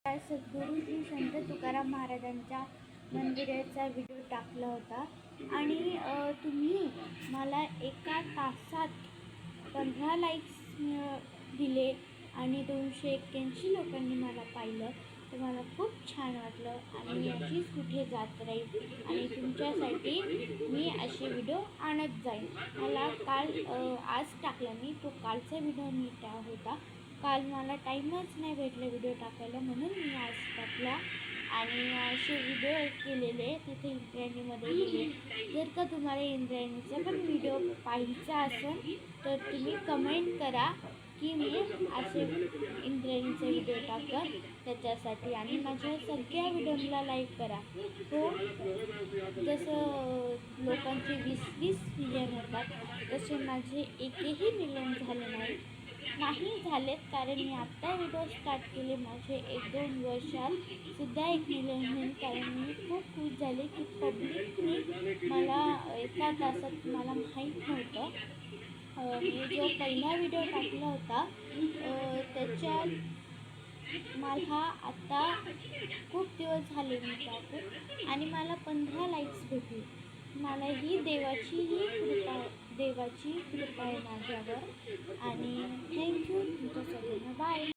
सद्गुरू श्री संत तुकाराम महाराजांच्या मंदिराचा व्हिडिओ टाकला होता आणि तुम्ही मला एका तासात 15 लाईक्स दिले आणि 281 लोकांनी मला पाहिलं. तर मला खूप छान वाटलं आणि अशीच कुठे जात राहील आणि तुमच्यासाठी मी असे व्हिडिओ आणत जाईन. मला आज टाकला मी तो कालचा व्हिडिओ मी होता. काल मला टाईमच नाही भेटला व्हिडिओ टाकायला, म्हणून मी आज टाकला आणि असे व्हिडिओ केलेले तिथे इंद्रायणीमध्ये गेले. जर का तुम्हाला इंद्रायणीचा पण व्हिडिओ पाहायचा असेल तर तुम्ही कमेंट करा की मी असे इंद्रायणीचे व्हिडिओ टाकत त्याच्यासाठी, आणि माझ्या सगळ्या व्हिडिओला लाईक करा. हो, जसं लोकांचे 20-20 मिलियन होतात तसे माझे एकही मिलियन झाले नाही झालेत, कारण मी आत्ता व्हिडिओ स्टार्ट केले. माझे 1-2 वर्षात सुद्धा 1 मिलियन होईल, कारण मी खूप खुश झाले की पब्लिकने मला एका तासात मला माहीत नव्हतं. मी जो पहिला व्हिडिओ टाकला होता त्याच्यात मला आत्ता खूप दिवस झाले मी टाकून आणि मला 15 लाईक्स भेटली. मला ही देवाची कृपा आहे माझ्यावर आणि थँक्यू तुमच्या सगळ्यांना. बाय.